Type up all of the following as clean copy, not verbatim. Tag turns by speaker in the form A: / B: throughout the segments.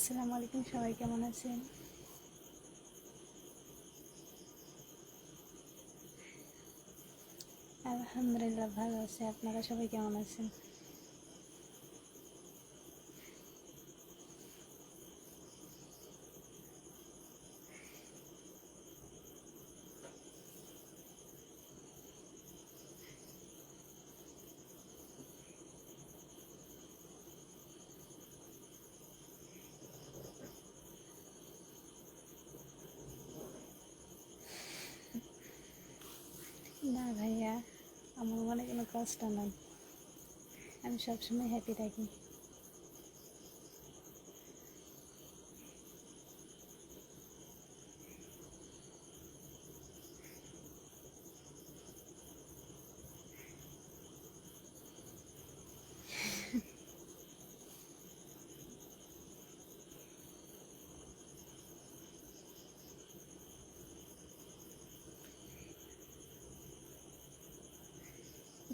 A: আসসালামু আলাইকুম, সবাই কেমন আছেন? আলহামদুলিল্লাহ ভালো আছে। আপনারা সবাই কেমন আছেন? না ভাইয়া, আমার মনে কোনো কষ্ট নাই। আমি সবসময় হ্যাপি থাকি।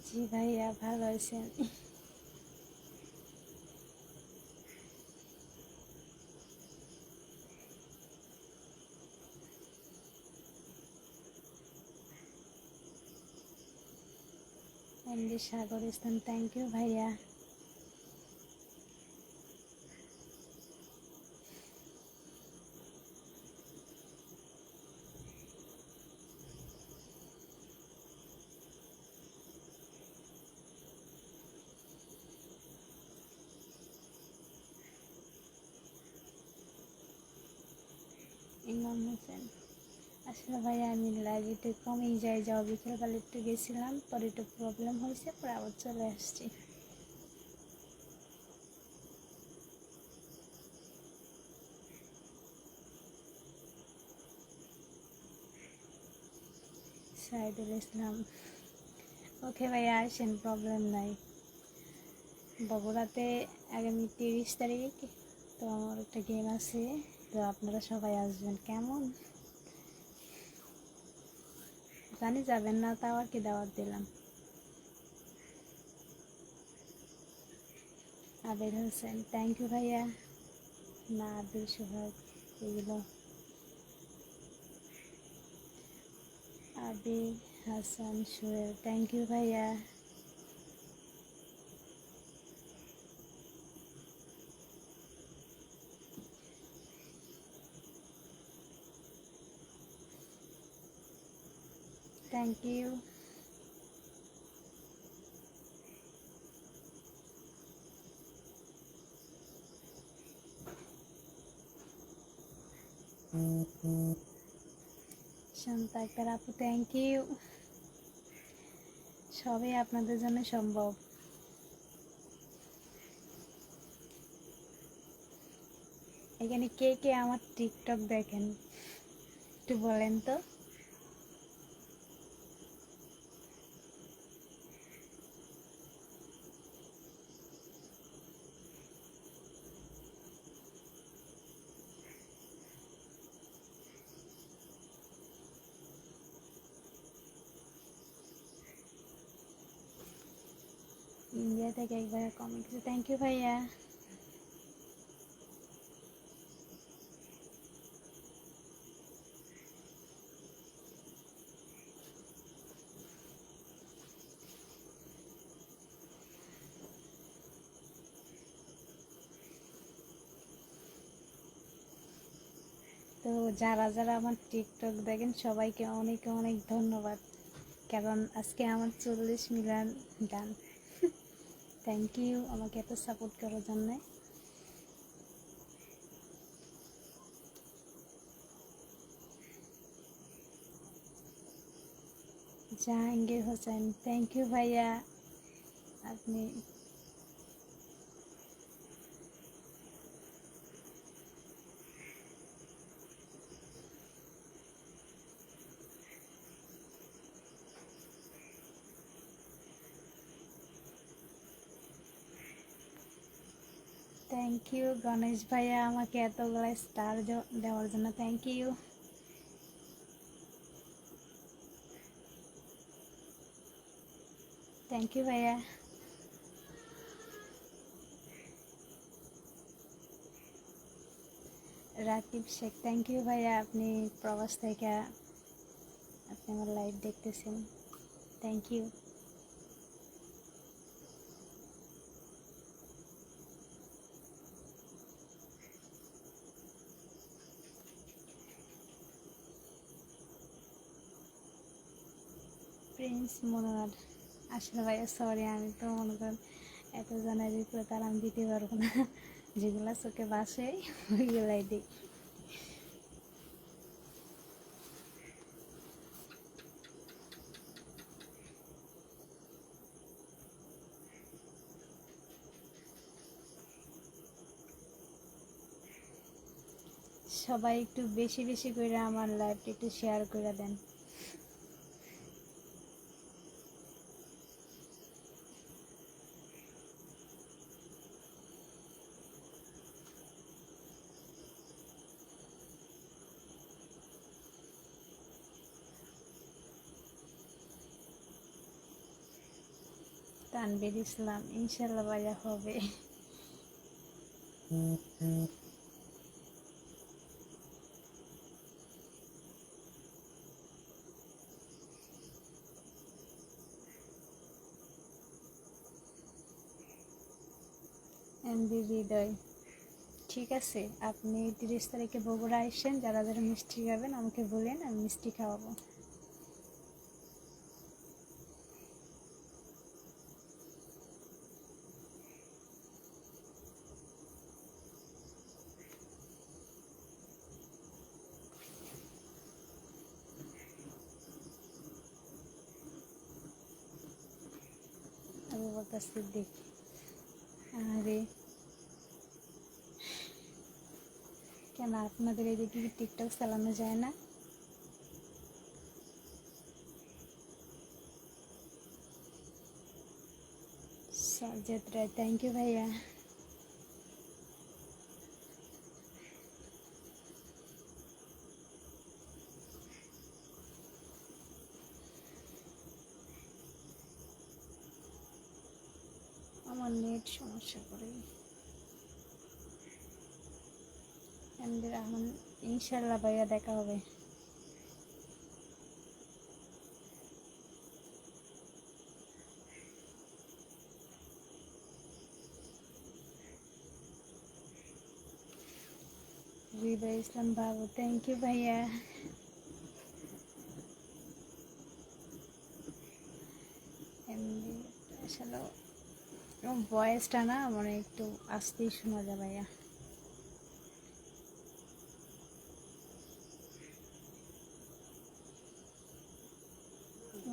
A: জি ভাইয়া, ভালো আছেন? MD Sagar Islam, thank you ভাইয়া। ইমাম হোসেন, আসলে ভাইয়া আমি লাইভ একটু কমেই যাওয়া বিকেলবেলা একটু গেছিলাম, পরে একটু প্রবলেম হয়েছে, পরে আবার চলে আসছি। সাইদুল ইসলাম, ওকে ভাইয়া আসেন, প্রবলেম নাই। বগুড়াতে আগামী 30 তারিখ তো আমার একটা গেম আছে, তো আপনারা সবাই আসবেন। কেমন জানি যাবেন না, তাও আর কি দাওয়াত দিলাম। আবির হোসেন, থ্যাংক ইউ ভাইয়া। না, আবির সোহাগ এগুলো। আবির হাসান সোহেল, থ্যাংক ইউ ভাইয়া। Thank you. শান্তা আক্তার আপু, থ্যাংক ইউ। সবই আপনাদের জন্য সম্ভব। এখানে কে কে আমার টিকটক দেখেন একটু বলেন তো। ইন্ডিয়া থেকে একবার কমেন্ট, থ্যাংক ইউ ভাইয়া। তো যারা যারা আমার টিকটক দেখেন সবাইকে অনেক অনেক ধন্যবাদ, কারণ আজকে আমার 40 মিলিয়ন ডান। থ্যাংক ইউ আমাকে এত সাপোর্ট করার জন্য। জাহাঙ্গীর হোসেন, থ্যাংক ইউ ভাইয়া। আপনি থ্যাংক ইউ গণেশ ভাইয়া, আমাকে এতগুলো স্টার দেওয়ার জন্য থ্যাংক ইউ। থ্যাংক ইউ ভাইয়া। রাকিব শেখ, থ্যাংক ইউ ভাইয়া, আপনি প্রবাস থেকে আপনি আমার লাইভ দেখতেছেন, থ্যাংক ইউ। প্রিন্স মনোয়ার, আসলে ভাইয়া সরি, আমি তো মনে করেন এত জনের রিপ্লাই তার আমি দিতে পারবো না, যেগুলো চোখে বাসে ওইগুলাই দিই। সবাই একটু বেশি বেশি করে আমার লাইভটা একটু শেয়ার করে দেন। তানভীর ইসলাম, ইনশাল্লাহ ভাইয়া হবে। এমবি হৃদয়, ঠিক আছে, আপনি 30 তারিখে বগুড়া আসছেন, যারা যারা মিষ্টি খাবেন আমাকে বলেন, আমি মিষ্টি খাওয়াবো। আবু বকর সিদ্দিক, আরে কেন আপনাদের এদিকে কি টিকটক চালানো যায় না? সাজ্জাদ রায়, থ্যাংক ইউ ভাইয়া। আমার নেট সমস্যা করে। এমডি রহমান, ইনশাল্লাহ ভাইয়া দেখা হবে। হৃদয় ইসলাম বাবু, থ্যাংক ইউ ভাইয়া। এমডি আসলে ভয়েসটা না মানে একটু আস্তেই শোনা যায় ভাইয়া।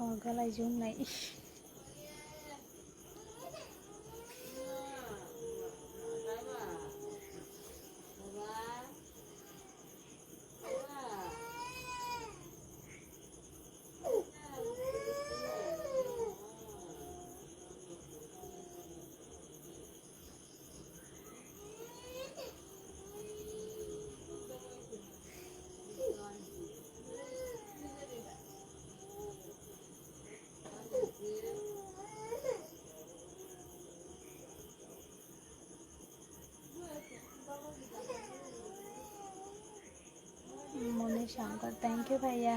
A: আমার গলায় জোর নাই। মনে শঙ্কর, থ্যাংক ইউ ভাইয়া।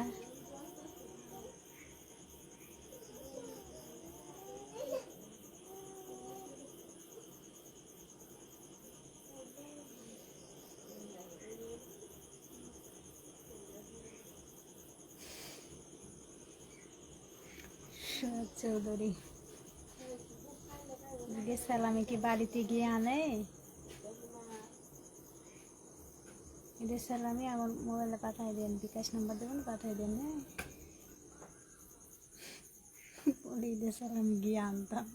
A: সুরজ চৌধুরী, সালামি কি বাড়িতে গিয়ে আনে? ঈদের সালামি আমার মোবাইলে পাঠাই দেন, বিকাশ নাম্বার দেবেন, পাঠাই দেন। হ্যাঁ, পরে ঈদের সালামি গিয়ে আনতাম।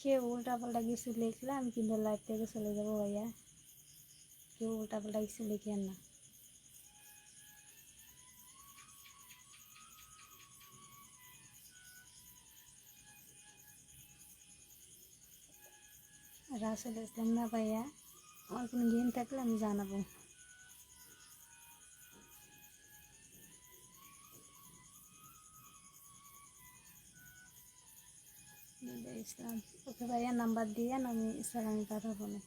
A: কেউ উল্টা পাল্টা কিছু লিখলাম কিন্তু লাইভ থেকে চলে যাবো ভাইয়া, কেউ উল্টা পাল্টা কিছু লিখেন না। রাসেল ইসলাম না ভাইয়া, আমার কোনো গেম থাকলে আমি জানাবো। ইসলাম, ওকে ভাইয়া নাম্বার দিয়ে আমি সালামি পাঠাবো না।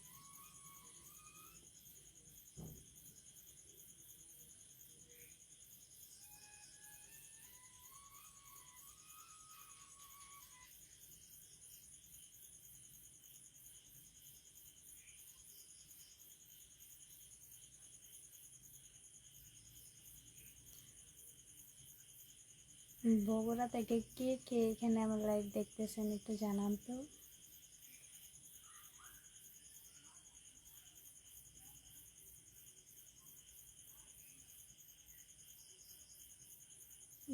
A: বগুড়া থেকে কে কে এখানে আমার লাইভ দেখতেছেন একটু জানান তো।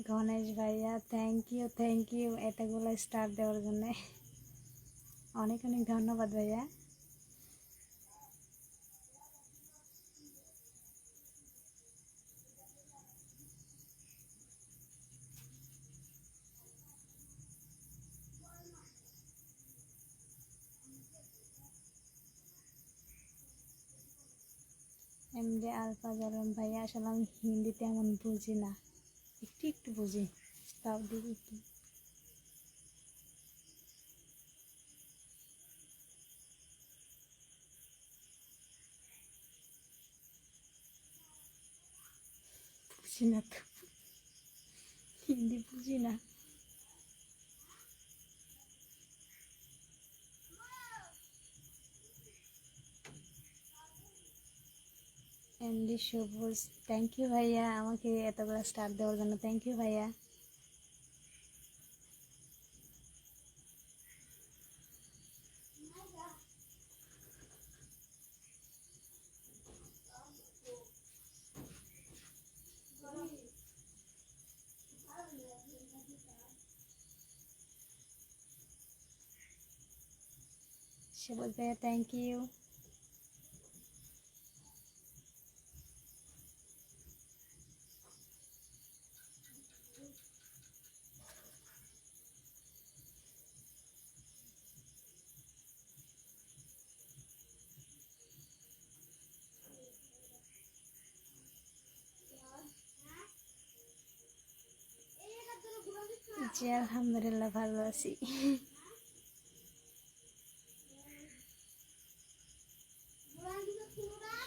A: গণেশ ভাইয়া থ্যাংক ইউ এতগুলো স্টার দেওয়ার জন্য, অনেক অনেক ধন্যবাদ ভাইয়া। এমডি আলফাজ আলম ভাইয়া, আসলে আমি হিন্দিতে এমন বুঝি না, একটু একটু বুঝি, তাও দিদি একটু বুঝি না তো, হিন্দি বুঝি না। এমডি সবুজ, থ্যাংক ইউ ভাইয়া আমাকে এতগুলো স্টার দেওয়ার জন্য, থ্যাংক ইউ ভাইয়া। সবুজ ভাইয়া থ্যাংক ইউ। জি আলহামদুলিল্লাহ ভালো আছি।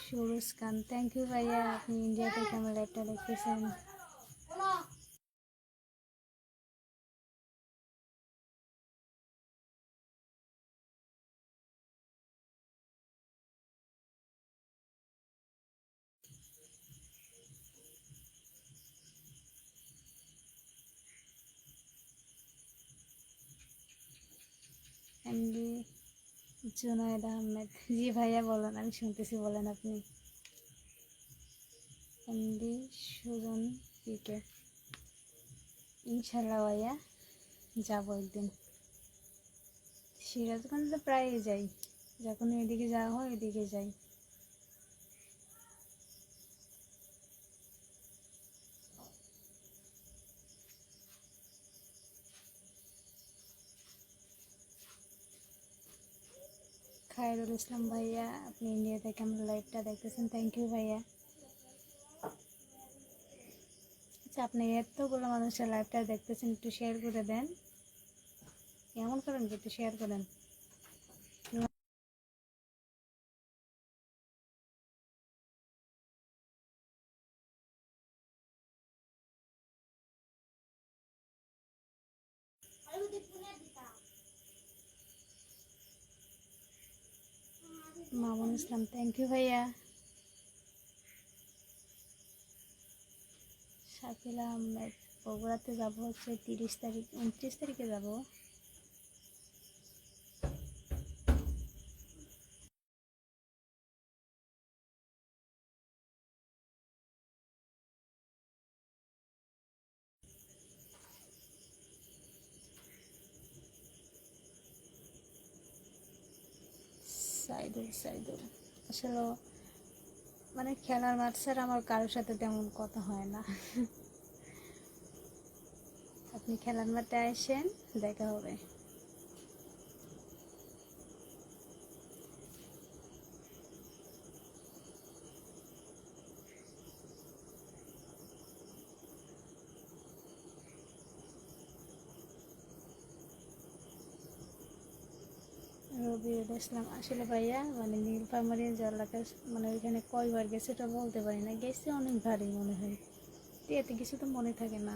A: সুরজ খান, থ্যাংক ইউ ভাইয়া, আপনি ইন্ডিয়া থেকে আমার লাইভটা দেখতেছেন। এমডি জুনায়েদ আহমেদ, জি ভাইয়া বলেন, আমি শুনতেছি, বলেন আপনি। এমডি সুজন পিকে, ইনশাল্লাহ ভাইয়া যাবো একদিন। সিরাজগঞ্জ তো প্রায়ই যাই, যখন এদিকে যাওয়া হয় এদিকে যাই। খায়রুল ইসলাম ভাইয়া, আপনি ইন্ডিয়া থেকে আমার লাইভটা দেখতেছেন, থ্যাংক ইউ ভাইয়া। আচ্ছা, আপনি এতগুলো মানুষের লাইভটা দেখতেছেন, একটু শেয়ার করে দেন, কেমন করেন কি একটু শেয়ার করেন। মামুন ইসলাম, থ্যাংক ইউ ভাইয়া। শাকিলা আহমেদ, বগুড়াতে যাবো হচ্ছে 30 তারিখ, 29 তারিখে যাব। সাইদুল সাইদুল আসলে মানে খেলার মাঠ ছাড়া আমার কারোর সাথে তেমন কথা হয় না। আপনি খেলার মাঠে আসেন, দেখা হবে। রবিউল ইসলাম আসলে ভাইয়া মানে নীলফামারী জেলাতে মানে ওইখানে কয়বার গেছে এটা বলতে পারি না, গেছে অনেক ভারী মনে হয়, এতে কিছু তো মনে থাকে না।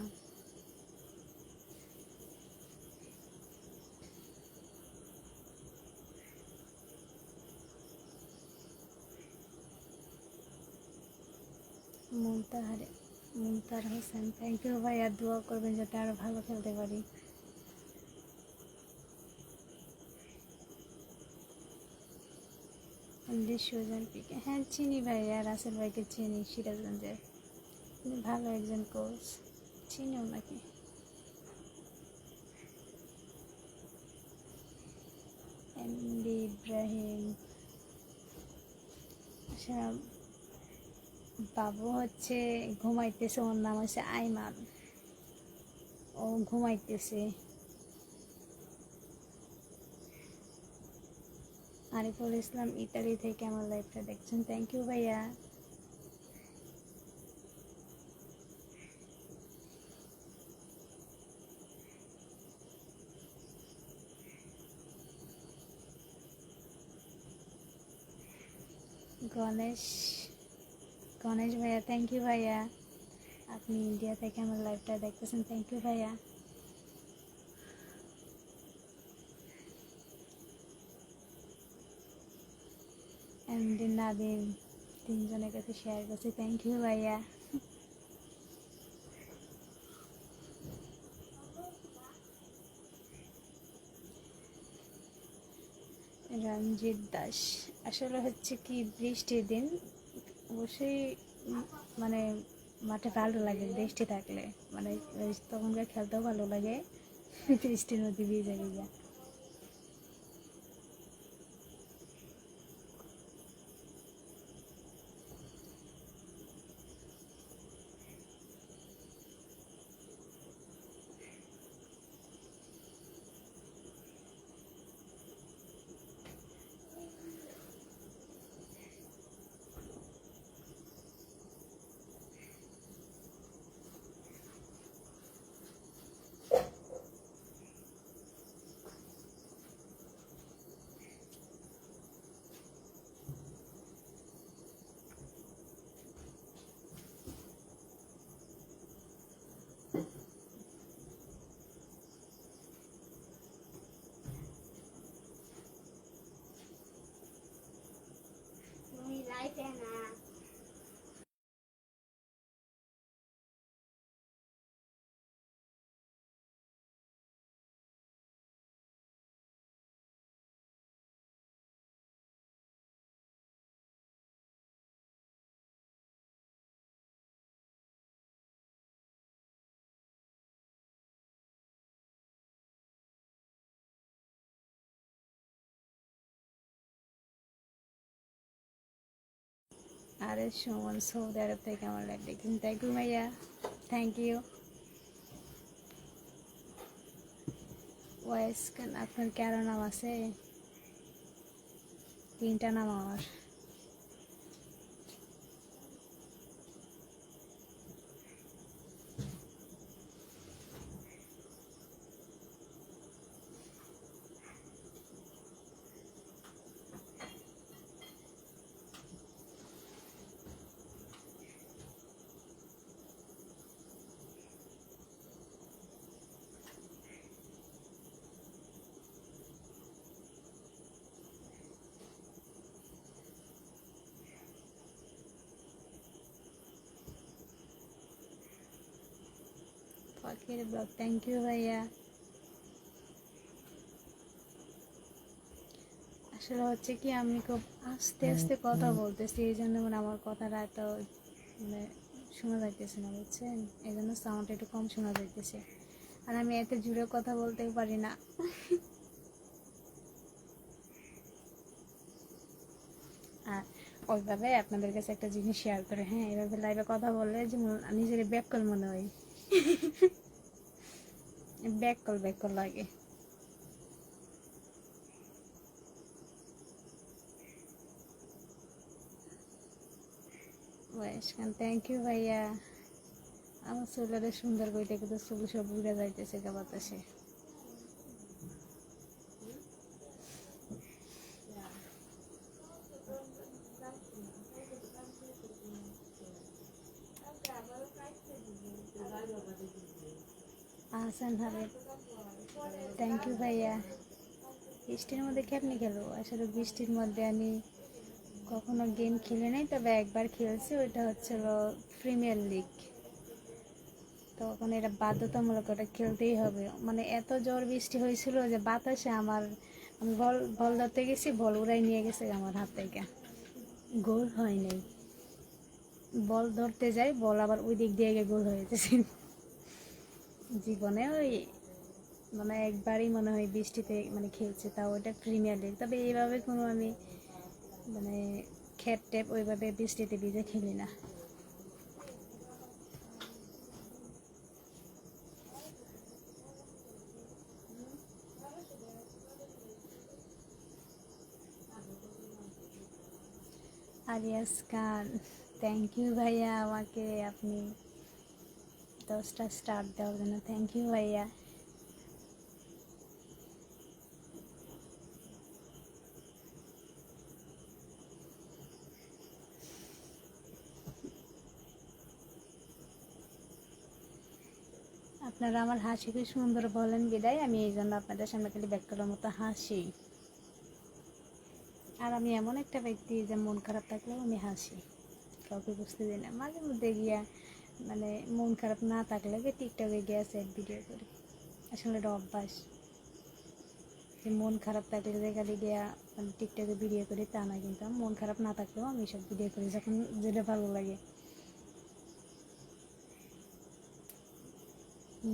A: মুনতাহারে মুনতার হোসেন, থ্যাংক ইউ ভাইয়া, দোয়া করবেন যাতে আরো ভালো খেলতে পারি। সুজন পিকে, হ্যাঁ চিনি ভাইয়া, রাসেল ভাইকে চিনি, সিরাজগঞ্জের উনি ভালো একজন কোচ, চিনি ওনাকে। এমডি ইব্রাহিম, আচ্ছা বাবু হচ্ছে ঘুমাইতেছে, ওর নাম হচ্ছে আইমান, ও ঘুমাইতেছে। আরিফুল ইসলাম ইতালি থেকে আমার লাইফটা দেখছেন, থ্যাংক ইউ ভাইয়া। গণেশ গণেশ ভাইয়া, থ্যাংক ইউ ভাইয়া, আপনি ইন্ডিয়া থেকে আমার লাইভটা দেখতেছেন, থ্যাংক ইউ ভাইয়া। এমডি নাদিম, তিনজনের কাছে শেয়ার করছি, থ্যাংক ইউ ভাইয়া। রঞ্জিত দাস, আসলে হচ্ছে কি বৃষ্টির দিন অবশ্যই মানে মাঠে ভালো লাগে বৃষ্টি থাকলে, মানে তখনকার খেলতেও ভালো লাগে, বৃষ্টির মধ্যে ভিজে ভিজে। আরে সুমন সৌদি আরব থেকে আমার লাইভ দেখছেন, থ্যাংক ইউ ভাইয়া, থ্যাংক ইউ। ওয়াইস খান, আপনার কি আরো নাম আছে? তিনটা নাম আমার। পাখির ব্লগ, থ্যাংক ইউ ভাইয়া। আসলে হচ্ছে কি আমি খুব আস্তে আস্তে কথা বলতেছি, এই জন্য মানে আমার কথাটা এত মানে শোনা যাইতেছে না, বুঝছেন, এই জন্য সাউন্ড একটু কম শোনা যাইতেছে, আর আমি এত জুড়ে কথা বলতেও পারি না। ওইভাবে আপনাদের কাছে একটা জিনিস শেয়ার করে, হ্যাঁ এভাবে লাইভে কথা বললে যে নিজের ব্যাককল মনে হয়, ব্যাককল ব্যাককল লাগে। থ্যাংক ইউ ভাইয়া। আমার চুলের সুন্দর বইটা কিন্তু চুল সব উড়ে যাইতেছে গা বাতাসে। আহসান হাবিব, থ্যাংক ইউ ভাইয়া। বৃষ্টির মধ্যে কেমনি খেলো? আসলে বৃষ্টির মধ্যে আমি কখনো গেম খেলে নাই, তবে একবার খেলছি, ওইটা হচ্ছিল প্রিমিয়ার লিগ। তখন এটা বাধ্যতামূলক, ওটা খেলতেই হবে। মানে এত জোর বৃষ্টি হয়েছিল যে বাতাসে আমি বল বল ধরতে গেছি, বল উড়াই নিয়ে গেছে আমার হাত থেকে, গোল হয় নাই। বল ধরতে যাই, বল আবার ওই দিক দিয়ে গিয়ে গোল হয়ে গেছে। জীবনে ওই মানে একবারই মনে হয় বৃষ্টিতে মানে খেলছে, তাও ওইটা প্রিমিয়ার লিগ। তবে এইভাবে কোনো আমি মানে খেপ টেপ ওইভাবে বৃষ্টিতে ভিজে খেলি না। আলিয়াস খান, থ্যাংক ইউ ভাইয়া, আমাকে আপনি 10টা স্টার দেওয়ার জন্য থ্যাংক ইউ ভাইয়া। আপনারা আমার হাসি খুব সুন্দর বলেন বিদায়, আমি এই জন্য আপনাদের সামনে খালি ব্যাক করার মতো হাসি। আর আমি এমন একটা ব্যক্তি যে মন খারাপ থাকলেও আমি হাসি, কাউকে বুঝতে দিই না। মাঝে মধ্যে গিয়া মানে মন খারাপ না থাকলে টিকটকে গিয়া সেট ভিডিও করি। আসলে এটা অভ্যাস যে মন খারাপ থাকলে যে খালি গিয়া মানে টিকটকে ভিডিও করি তা না, কিন্তু মন খারাপ না থাকলেও আমি সব ভিডিও করি যখন যেটা ভালো লাগে।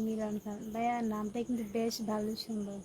A: মিলন খান ভাইয়া, নামটা কিন্তু বেশ ভালো, সুন্দর।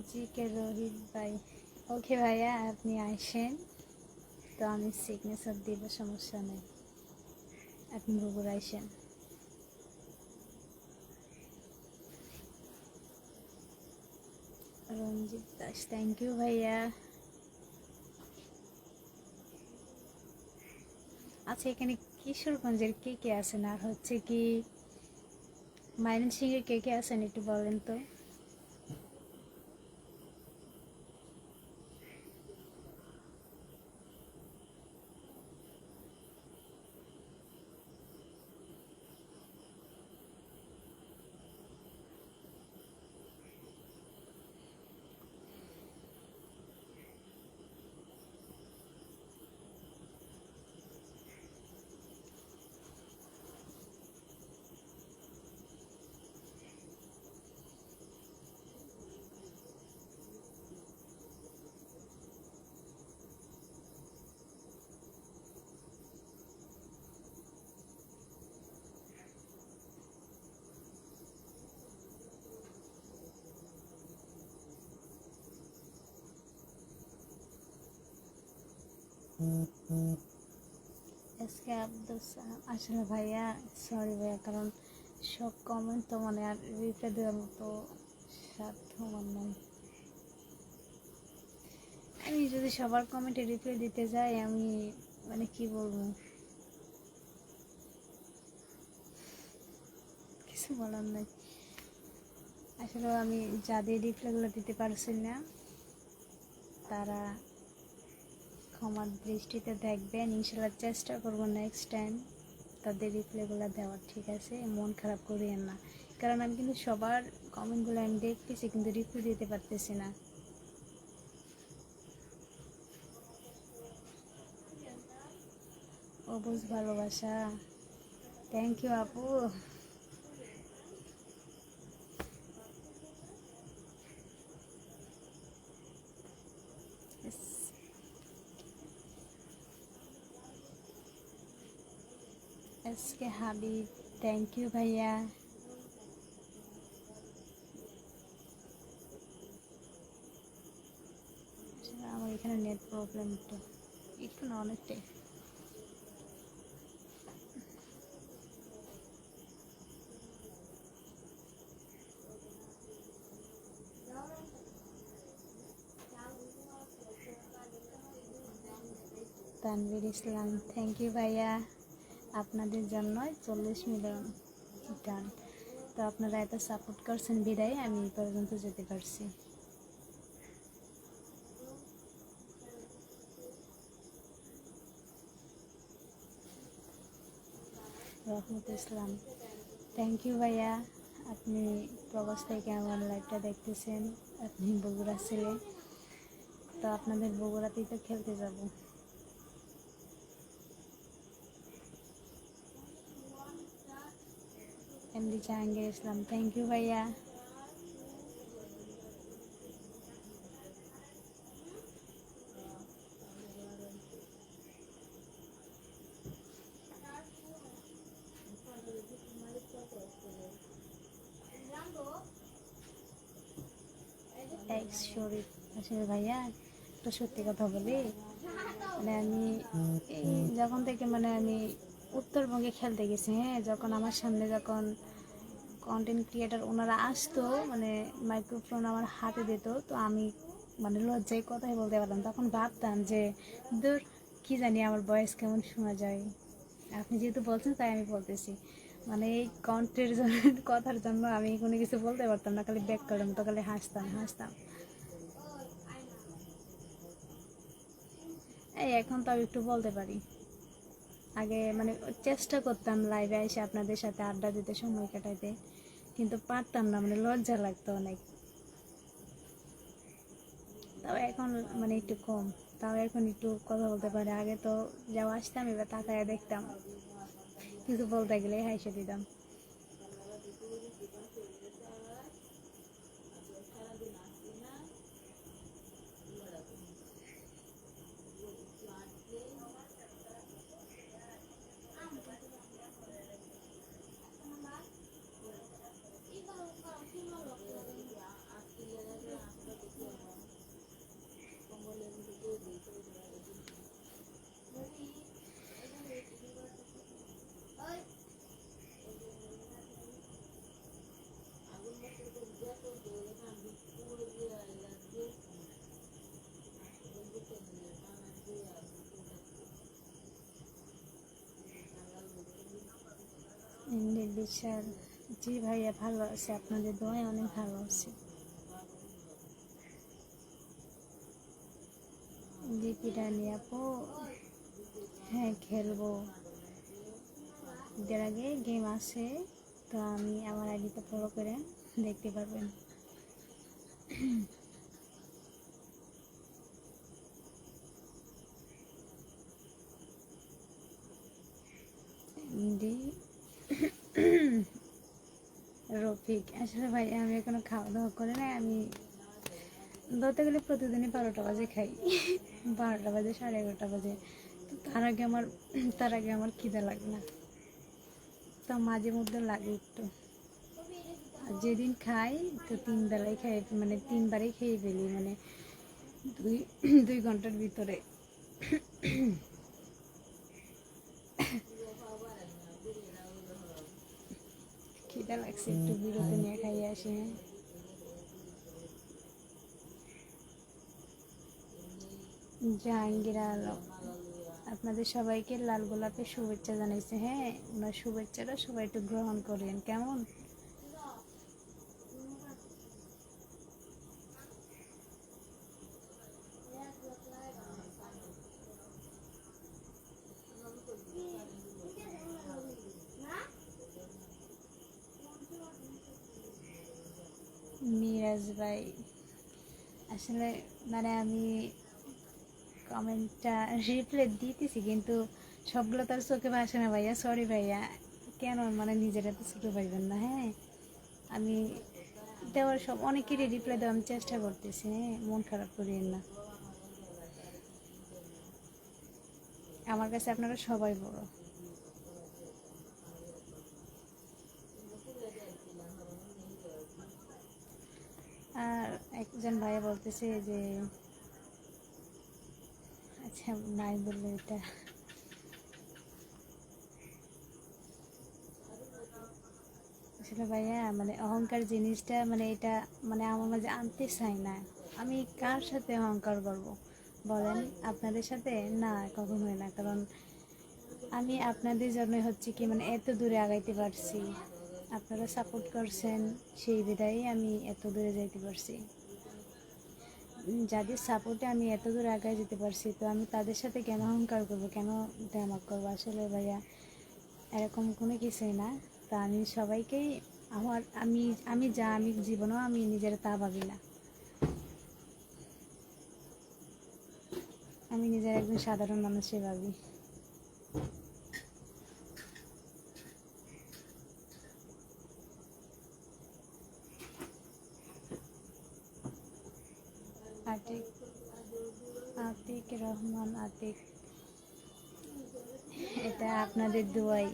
A: জি কে রোহিত ভাই, ওকে ভাইয়া আপনি আসেন, তো আমি সিগনেচার দিব, সমস্যা নেই, আপনি গুগল আসেন। রঞ্জিত দাস, থ্যাংক ইউ ভাইয়া। আচ্ছা, এখানে কিশোরগঞ্জের কে কে আছেন, আর হচ্ছে কি ময়মনসিংহের কে কে আছেন একটু বলেন তো। এসকে আব্দুল সালাম, আসলে ভাইয়া সরি ভাইয়া, কারণ সব কমেন্ট তো মানে আর রিপ্লাই দেওয়ার মতো সাধ্য আমার নাই। আমি যদি সবার কমেন্টে রিপ্লাই দিতে যাই, আমি মানে কি বলবো, কিছু বলার নাই। আসলে আমি যাদের রিপ্লাইগুলো দিতে পারছি না, তারা ক্ষমার দৃষ্টিতে দেখবেন। ইনশাল্লাহ চেষ্টা করবো নেক্সট টাইম তাদের রিপ্লাইগুলো দেওয়ার, ঠিক আছে? মন খারাপ করিয়েন না, কারণ আমি কিন্তু সবার কমেন্টগুলো আমি দেখতেছি কিন্তু রিপ্লাই দিতে পারতেছি না। অবুঝ ভালোবাসা, থ্যাংক ইউ আপু। এসকে হাবিব, থ্যাংক ইউ ভাইয়া। আমার এখানে নেট প্রবলেম একটু একটু না অনেকটাই। তানভীর ইসলাম, থ্যাংক ইউ ভাইয়া। আপনাদের জন্য 40 মিলিয়ন ডান। তো আপনারা এত সাপোর্ট করছেন বিদায় আমি এই পর্যন্ত যেতে পারছি। রহমত ইসলাম, থ্যাংক ইউ ভাইয়া। আপনি প্রবাস থেকে আমার লাইভটা দেখতেছেন, আপনি বগুড়া ছেলে, তো আপনাদের বগুড়াতেই তো খেলতে যাব। MD Jahangir Islam, thank you ভাইয়া। এক্স শরীফ, আসলে ভাইয়া একটা সত্যি কথা বলি, মানে আমি এই যখন থেকে মানে আমি উত্তরবঙ্গে খেলতে গেছি, হ্যাঁ, যখন আমার সামনে যখন কন্টেন্ট ক্রিয়েটার ওনারা আসতো, মানে মাইক্রোফোন আমার হাতে দিত, তো আমি মানে লজ্জায় কথাই বলতে পারতাম। তখন ভাবতাম যে দূর, কি জানি আমার ভয়েস কেমন শোনা যায়। আপনি যেহেতু বলছেন তাই আমি বলতেছি, মানে এই কন্টেন্টের জন্য কথার জন্য আমি কোনো কিছু বলতে পারতাম না, খালি ব্যাক করতাম, তো খালি হাসতাম হাসতাম। এই এখন তো আমি একটু বলতে পারি। আগে মানে চেষ্টা করতাম লাইভে এসে আপনাদের সাথে আড্ডা দিতে, সময় কাটাইতে, কিন্তু পারতাম না, মানে লজ্জা লাগতো অনেক। তাও এখন মানে একটু কম, তাও এখন একটু কথা বলতে পারি। আগে তো যাও আসতাম, এবার তাকায় দেখতাম, কিছু বলতে গেলে হাসে দিতাম। ইন্দির বিশাল, জি ভাইয়া ভালো আছে, আপনাদের দোয়ায় অনেক ভালো আছে। দীপি রানী আপু, হ্যাঁ খেলবো, এর আগে গেম আছে, তো আমি আমার আইডিতে ফলো করে দেখতে পারবেন। ইন্দি রফিক, আসলে ভাই আমি এখনো খাওয়া দাওয়া করে নাই। আমি ধরতে গেলে প্রতিদিনই 12টা বাজে খাই। 12টা বাজে, 11:30 বাজে, তো তার আগে আমার খিদে লাগে না, তো মাঝে মধ্যে লাগে একটু। আর যেদিন খাই তো 3 বেলায় খাই, মানে 3বারই খেয়ে ফেলি, মানে দুই 2 ঘন্টার ভিতরে। খিদে লাগছে, একটু বিরতি নিয়ে খাইয়ে আসি। হ্যাঁ, জাহাঙ্গীর আলম, আপনাদের সবাইকে লাল গোলাপের শুভেচ্ছা জানাইছে। হ্যাঁ, ওনার শুভেচ্ছাটা সবাই একটু গ্রহণ করেন কেমন। রিয়াজ ভাই, আসলে মানে আমি কমেন্টটা রিপ্লাই দিতেছি কিন্তু সবগুলো তো আর চোখে ভাসে না ভাইয়া, সরি ভাইয়া, কেন মানে নিজেরা তো ছোটো পাইবেন না। হ্যাঁ, আমি দেওয়ার সব অনেকেরই রিপ্লাই দেওয়ার আমি চেষ্টা করতেছি, হ্যাঁ, মন খারাপ করিয়েন না। আমার কাছে আপনারা সবাই বড়। আর একজন ভাইয়া বলতেছে যে, আচ্ছা নাই বললে এটা, আসলে ভাইয়া মানে অহংকার জিনিসটা মানে এটা মানে আমার মাঝে আনতে চাই না। আমি কার সাথে অহংকার করব বলেন? আপনাদের সাথে? না, কখনোই না। কারণ আমি আপনাদের জন্য হচ্ছে কি মানে এত দূরে আগাইতে পারছি, আপনারা সাপোর্ট করছেন, সেই বিধায় আমি এত দূরে যাইতে পারছি। যাদের সাপোর্টে আমি এত দূর আগায় যেতে পারছি, তো আমি তাদের সাথে কেন অহংকার করবো, কেন ড্রামা করবো? আসলে ভাইয়া এরকম কোনো কিছুই না। তা আমি সবাইকেই আমার আমি আমি যা আমি জীবনেও আমি নিজের তা ভাবি না। আমি নিজের একজন সাধারণ মানুষই ভাবি। আতিক আতিক রহমান আতিক, এটা আপনাদের দোয়াই,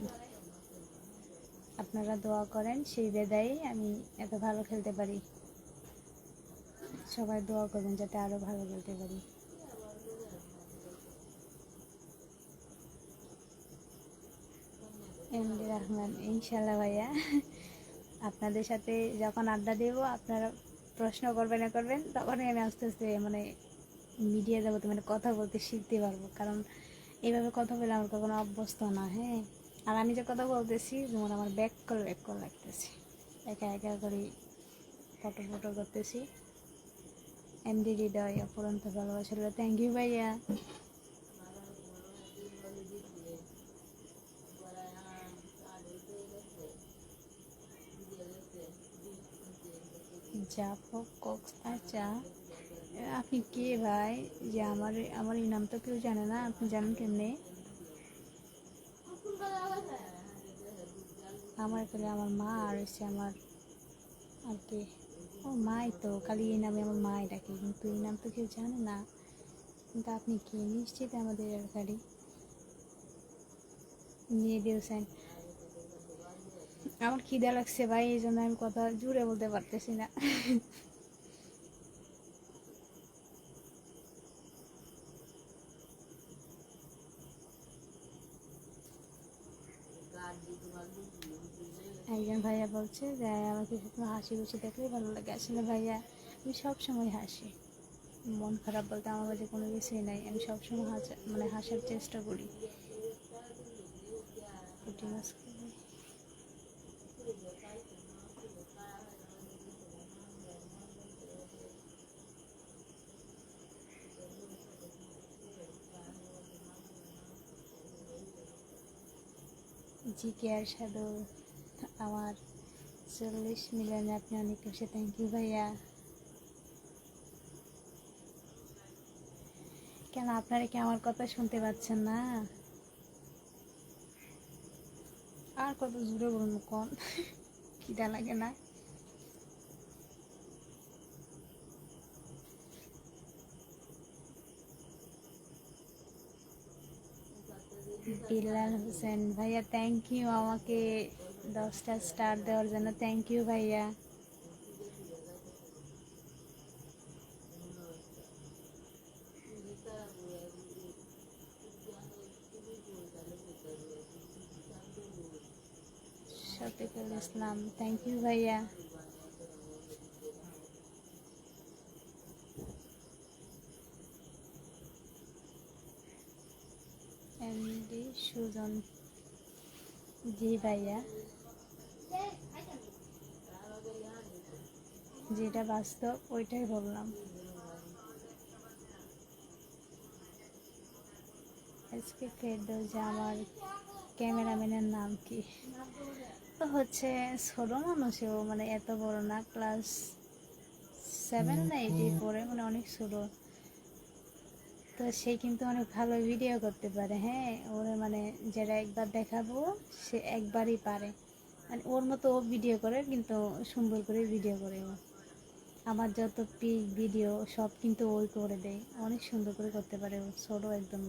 A: আপনারা দোয়া করেন সেই বেদায় আমি এত ভালো খেলতে পারি। সবাই দোয়া করবেন যাতে আরও ভালো খেলতে পারি। এমডি রহমান, ইনশাল্লাহ ভাইয়া, আপনাদের সাথে যখন আড্ডা দেব আপনারা প্রশ্ন করবেন না করবেন, তখনই আমি আস্তে আস্তে মানে মিডিয়া জগতে মানে কথা বলতে শিখতে পারবো। কারণ এইভাবে কথা বলে আমার কখনো অভ্যস্ত না। হ্যাঁ, আর আমি যে কথা বলতেছি যেমন আমার ব্যাক কল লাগতেছে, একা একা করে ফটো ফটো করতেছি। এমডি হৃদয় অপরন্ত ভালোবাসা, থ্যাংক ইউ ভাইয়া। জাফর কক্স, আচ্ছা আপনি কে ভাই? যে আমার আমার এই নাম তো কেউ জানে না, আপনি জানেন কেমনে? আমার এখানে আমার মা আর হচ্ছে আমার আর কি, ও মাই তো খালি এই নামে আমার মাই ডাকে, কিন্তু এই নাম তো কেউ জানে না। কিন্তু আপনি কি নিশ্চিত আমাদের এলাকারই? নিয়ে দিয়েছেন। আমার খিদে লাগছে ভাই, এই জন্য আমি কথা জুড়ে বলতে পারতেছি না। একজন ভাইয়া বলছে যে আমাকে শুধু হাসি খুশি দেখলেই ভালো লাগে। আসলে ভাইয়া আমি সবসময় হাসি, মন খারাপ বলতে আমার কাছে কোনো কিছুই নাই। আমি সবসময় মানে হাসার চেষ্টা করি। পুঁটি মাছ খাবি? জি কে আর সাধু, আমার 40 মিলিয়নে আপনি অনেক খুশি, থ্যাংক ইউ ভাইয়া। কেন আপনারা কি আমার কথা শুনতে পাচ্ছেন না? আর কত জোরে বলুন কোন, খিদা লাগে না? বিলাল হোসেন ভাইয়া, থ্যাংক ইউ আমাকে 10টা স্টার দেওয়ার জন্য, থ্যাংক ইউ ভাইয়া। শফিকুল ইসলাম, থ্যাংক ইউ ভাইয়া। এমডি সুজন, জি ভাইয়া, যেটা বাস্তব ওইটাই বললাম। আজকে ফেরদৌস, যে আমার ক্যামেরাম্যানের নাম কি? তো হচ্ছে ছোট মানুষেও মানে এত বড় না, ক্লাস 7 না 8-এ পড়ে, মানে অনেক ছোট। তো সে কিন্তু অনেক ভালো ভিডিও করতে পারে। হ্যাঁ, ওর মানে যেটা একবার দেখাবো সে একবারই পারে, মানে ওর মতো ও ভিডিও করে, কিন্তু সুন্দর করে ভিডিও করে ও। আমার যত পিক ভিডিও সব কিন্তু ওই করে দেয়, অনেক সুন্দর করে করতে পারে ও, ছোট একদম।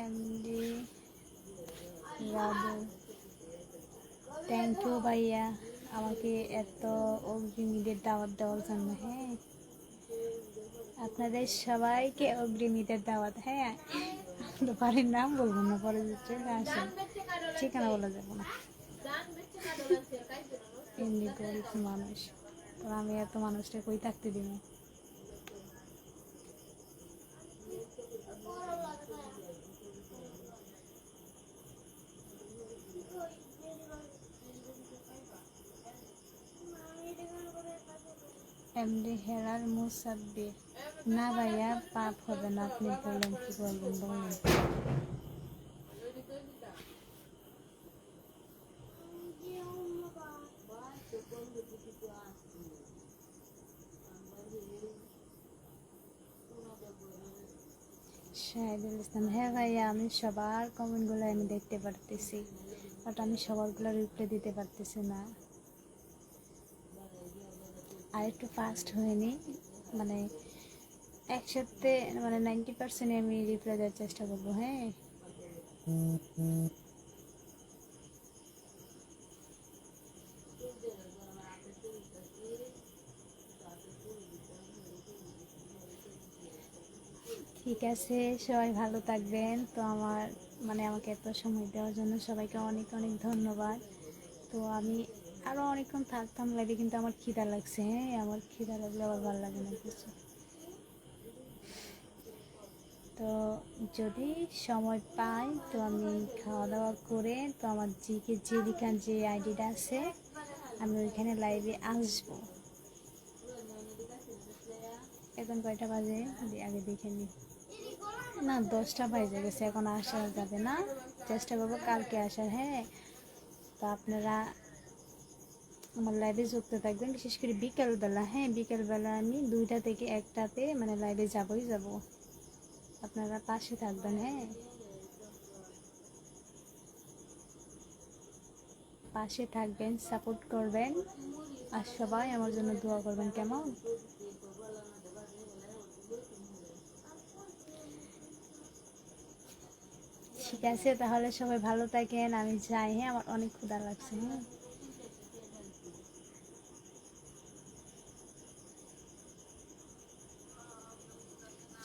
A: এমডি রাজু, থ্যাংক ইউ ভাইয়া আমাকে এত অগ্রিম ঈদের দাওয়াত দেওয়ার জন্য। হ্যাঁ, আপনাদের সবাইকে অগ্রিম ঈদের দাওয়াত। হ্যাঁ, বাড়ির নাম বলবো না, পরে চলে আসেন, ঠিকানা বলা যাবো না। এমনি গরিব মানুষ, তো আমি এত মানুষটা কই থাকতে দিব। এমডি হেরার মুসাব্বির, না ভাইয়া পাপ হবে না, আপনি বলেন কি বলবেন বলেন। শাহিদুল ইসলাম, হ্যাঁ ভাইয়া আমি সবার কমেন্টগুলো আমি দেখতে পারতেছি, বাট আমি সবারগুলো রিপ্লাই দিতে পারতেছি না। আর একটু ফাস্ট হয়নি, মানে একসাথে মানে 90% আমি রিপ্লাই দেওয়ার চেষ্টা করবো। হ্যাঁ, ঠিক আছে, সবাই ভালো থাকবেন। তো আমার মানে আমাকে এত সময় দেওয়ার জন্য সবাইকে অনেক অনেক ধন্যবাদ। তো আমি আরও অনেকক্ষণ থাকতাম লাইভে, কিন্তু আমার খিদা লাগছে। হ্যাঁ, আমার খিদা লাগলে আবার ভালো লাগে না কিছু। তো যদি সময় পাই তো আমি খাওয়া দাওয়া করে, তো আমার জিকে জীবিকার যে আইডিটা আছে আমি ওইখানে লাইভে আসবো। এখন কয়টা বাজে আগে দেখে নিই। না, 10টা বাজে গেছে, এখন আসা যাবে না, চেষ্টা করবো কালকে আসার। হ্যাঁ, তো আপনারা আমার লাইভে যুক্ত থাকবেন, বিশেষ করে বিকেলবেলা। হ্যাঁ, বিকেলবেলা আমি 2টা থেকে 1টাতে মানে লাইভে যাবই যাব, আপনারা পাশে থাকবেন। হ্যাঁ, পাশে থাকবেন, সাপোর্ট করবেন, আর সবাই আমার জন্য দোয়া করবেন, কেমন? ঠিক আছে, তাহলে সবাই ভালো থাকেন, আমি যাই। হ্যাঁ, আমার অনেক ক্ষুধা লাগছে। হ্যাঁ,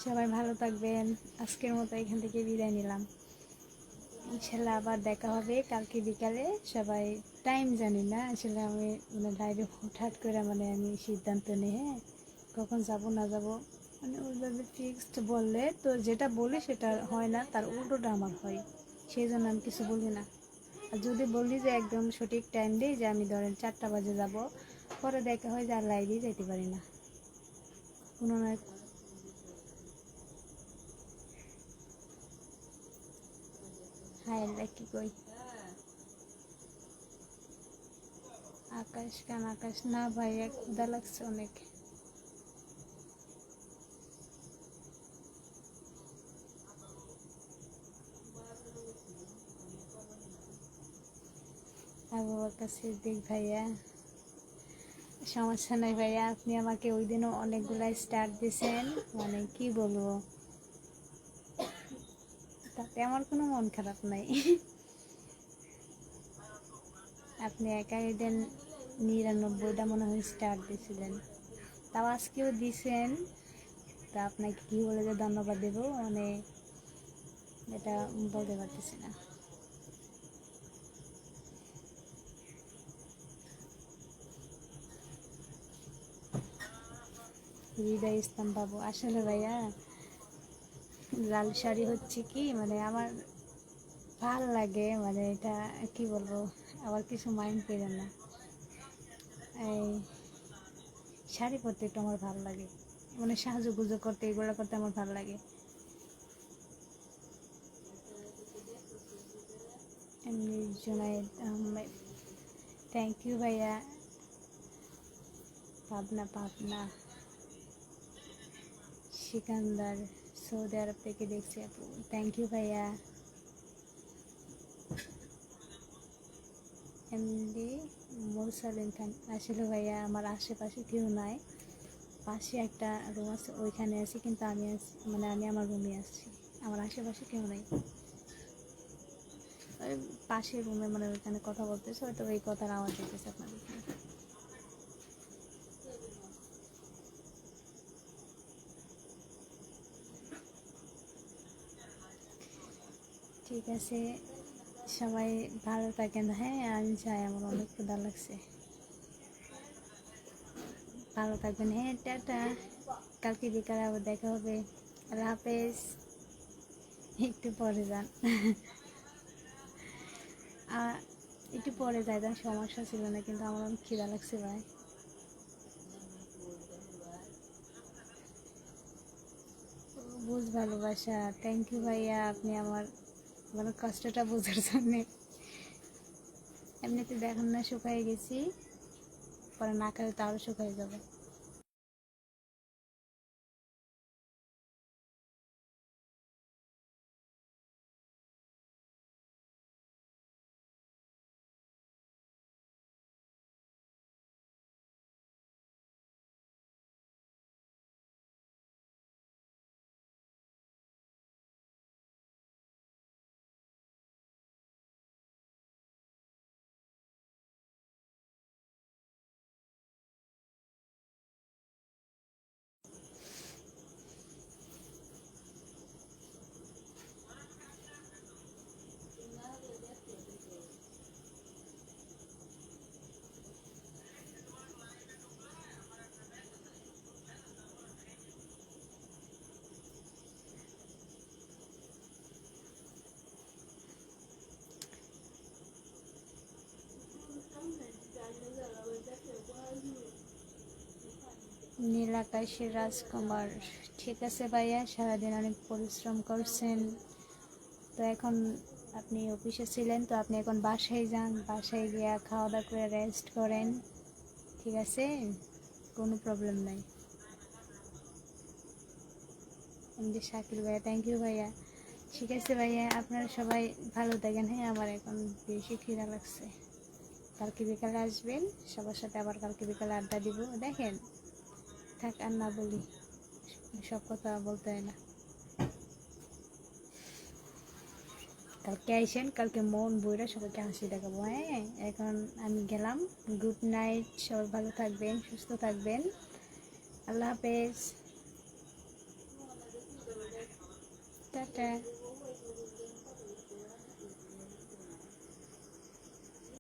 A: সবাই ভালো থাকবেন, আজকের মতো এখান থেকে বিদায় নিলাম। ইনশাল্লাহ আবার দেখা হবে কালকে বিকালে। সবাই টাইম জানি না আসলে, আমি মানে লাইভে হুটহাট করে মানে আমি সিদ্ধান্ত নিই। হ্যাঁ, কখন যাব না যাব, মানে ওইভাবে ফিক্সড বললে তো যেটা বলি সেটা হয় না, তার উল্টোটা আমার হয়, সেই জন্য আমি কিছু বলি না। আর যদি বলি যে একদম সঠিক টাইম দিই, যে আমি ধরেন 4টা বাজে যাব, পরে দেখা হয় যে আর লাইভেই যেতে পারি না কোনো না। হ্যাঁ, কি কই আকাশ কান আকাশ, না ভাইয়া ক্ষুধা লাগছে অনেক। আবু বকর সিদ্দিক ভাইয়া, সমস্যা নাই ভাইয়া, আপনি আমাকে ওই দিনও অনেকগুলা স্টার দিয়েছেন, মানে কি বলবো, তাতে আমার কোনো মন খারাপ নাই। আপনি একাই দেন 99টা মনে হয় স্টার দিয়েছিলেন, তাও আজকেও দিছেন। তা আপনাকে কী বলে যে ধন্যবাদ দেবো, মানে এটা বলতে পারতেছি না। হৃদয় ইসলাম বাবু, আসলে ভাইয়া লাল শাড়ি হচ্ছে কি মানে আমার ভাল লাগে, মানে এটা কি বলবো, আবার কিছু মাইন্ড করেন না। এই শাড়ি পরতে একটু আমার ভালো লাগে, মানে সাজুগুজু করতে, এগুলো করতে আমার ভালো লাগে। এমনি জুনায়েদ আহমেদ, থ্যাংক ইউ ভাইয়া। পাবনা পাবনা সিকান্দার, সৌদি আরব থেকে দেখছি আপু, থ্যাংক ইউ ভাইয়া। এমনি মুরসালিন খান, আসলে ভাইয়া আমার আশেপাশে কেউ নাই, পাশে একটা রুম আছে ওইখানে আছি, কিন্তু আমি আছি মানে আমি আমার রুমে আসছি, আমার আশেপাশে কেউ নাই। ওই পাশের রুমে মানে ওইখানে কথা বলতেছে, হয়তো ওই কথার আওয়াজ দিতেছে আপনাদের। ঠিক আছে, সবাই ভালো থাকেন। হ্যাঁ আমি চাই, আমার অনেক ক্ষুধা লাগছে। ভালো থাকবেন, হ্যাঁ টাটা, কালকে বিকালে আবার দেখা হবে। আল্লাহ হাফেজ। একটু পরে যান। আর একটু পরে যাই, তার সমস্যা ছিল না, কিন্তু আমার অনেক খিদা লাগছে ভাই। বুঝ ভালোবাসা, থ্যাংক ইউ ভাইয়া, আপনি আমার মানে কষ্টটা বোঝার জন্যে। এমনিতে দেখুন না শুকাই গেছি, পরে না খেলে তো আরও শুকাই যাবে। নীলাকাশী রাজকুমার, ঠিক আছে ভাইয়া, সারাদিন অনেক পরিশ্রম করছেন, তো এখন আপনি অফিসে ছিলেন, তো আপনি এখন বাসায় যান, বাসায় গিয়ে খাওয়া দাওয়া করে রেস্ট করেন, ঠিক আছে, কোনো প্রবলেম নাই। এমনি শাকিল ভাইয়া, থ্যাংক ইউ ভাইয়া। ঠিক আছে ভাইয়া, আপনারা সবাই ভালো থাকেন। হ্যাঁ আমার এখন বেশি খিদা লাগছে, কালকে বিকালে আসবেন, সবার সাথে আবার কালকে বিকালে আড্ডা দিব। দেখেন, থাক আর না বলি, সব কথা বলতে হয় না। কালকে আইসেন, কালকে মন বইরা সবাইকে হাসি দেখাবো। হ্যাঁ এখন আমি গেলাম, গুড নাইট, সবাই ভালো থাকবেন, সুস্থ থাকবেন, আল্লাহ হাফেজ, টাটা।